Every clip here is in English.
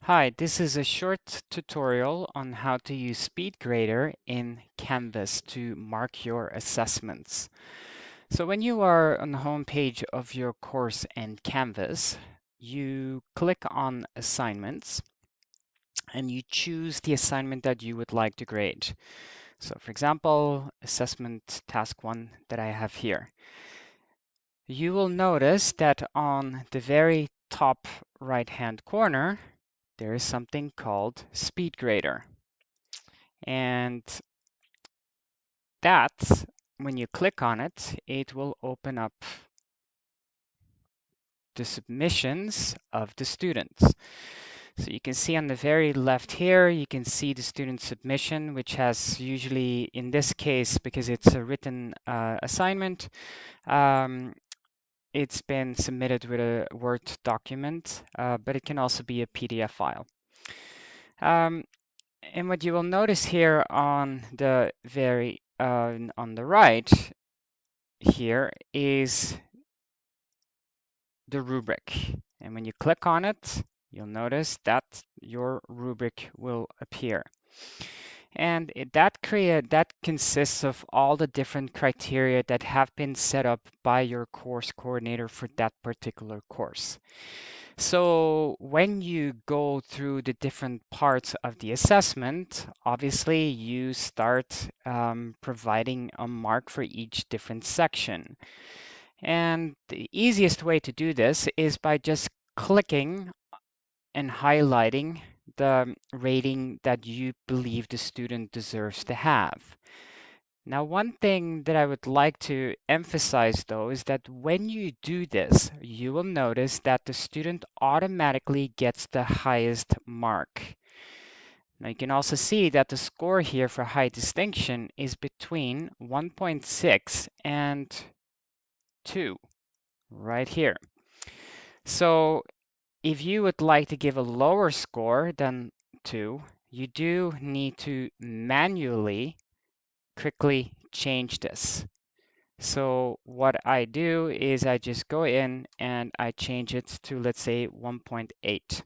Hi, this is a short tutorial on how to use Speedgrader in Canvas to mark your assessments. So when you are on the home page of your course in Canvas, you click on Assignments and you choose the assignment that you would like to grade. So for example, Assessment Task 1 that I have here. You will notice that on the very top right-hand corner, there is something called Speedgrader. And that, when you click on it, it will open up the submissions of the students. So you can see on the very left here, you can see the student submission, which has usually, in this case, because it's a written assignment, it's been submitted with a Word document, but it can also be a PDF file. And what you will notice here on the very on the right here is the rubric. And when you click on it, you'll notice that your rubric will appear. And that consists of all the different criteria that have been set up by your course coordinator for that particular course. So when you go through the different parts of the assessment, obviously you start providing a mark for each different section. And the easiest way to do this is by just clicking and highlighting the rating that you believe the student deserves to have. Now, one thing that I would like to emphasize though is that when you do this, you will notice that the student automatically gets the highest mark. Now you can also see that the score here for high distinction is between 1.6 and 2, right here. So if you would like to give a lower score than 2, you do need to manually quickly change this. So what I do is I just go in and I change it to, let's say, 1.8.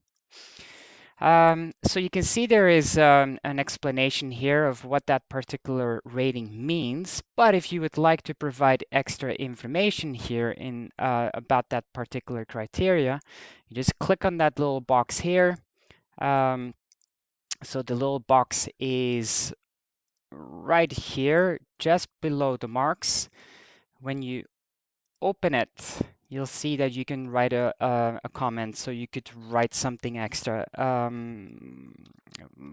So you can see there is an explanation here of what that particular rating means. But if you would like to provide extra information here in about that particular criteria, you just click on that little box here. So the little box is right here, just below the marks. When you open it, you'll see that you can write a comment. So you could write something extra.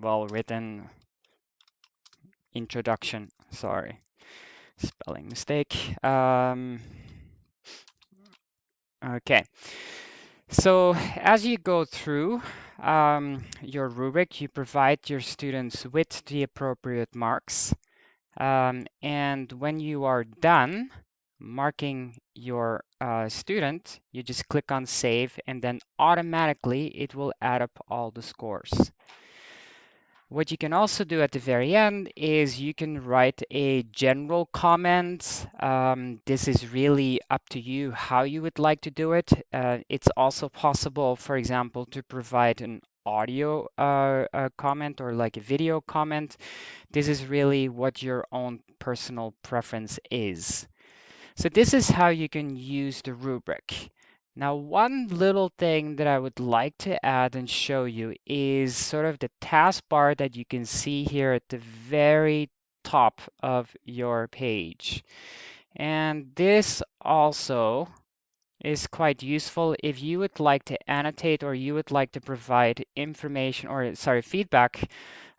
Well written introduction. Sorry, spelling mistake. Okay. So as you go through your rubric, you provide your students with the appropriate marks. And when you are done marking your student, you just click on save and then automatically it will add up all the scores. What you can also do at the very end is you can write a general comment. This is really up to you how you would like to do it. It's also possible, for example, to provide an audio comment or like a video comment. This is really what your own personal preference is. So this is how you can use the rubric. Now, one little thing that I would like to add and show you is sort of the taskbar that you can see here at the very top of your page. And this also is quite useful if you would like to annotate or you would like to provide information or sorry, feedback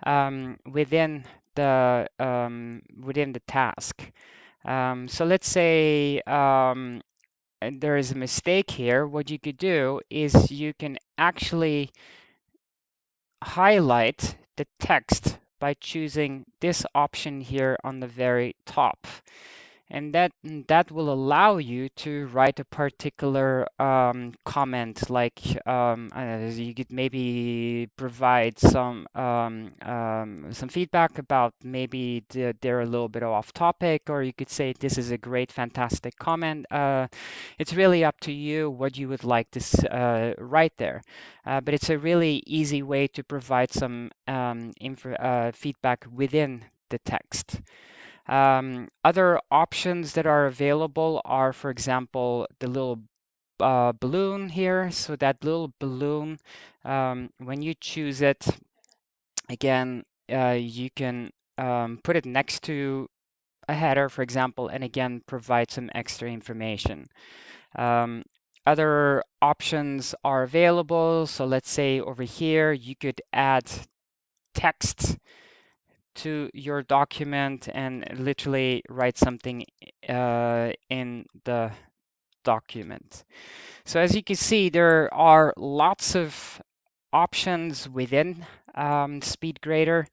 within the task. So let's say and there is a mistake here. What you could do is you can actually highlight the text by choosing this option here on the very top. And that will allow you to write a particular comment, like you could maybe provide some feedback about maybe they're a little bit off topic, or you could say this is a great, fantastic comment. It's really up to you what you would like to write there, but it's a really easy way to provide some feedback within the text. Other options that are available are, for example, the little balloon here. So that little balloon, when you choose it, again, you can put it next to a header, for example, and again, provide some extra information. Um, Other options are available. So let's say over here, you could add text to your document and literally write something in the document. So as you can see, there are lots of options within Speedgrader.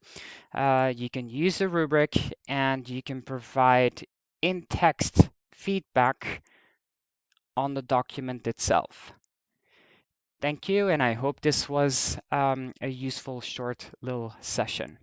You can use a rubric and you can provide in-text feedback on the document itself. Thank you, and I hope this was a useful short little session.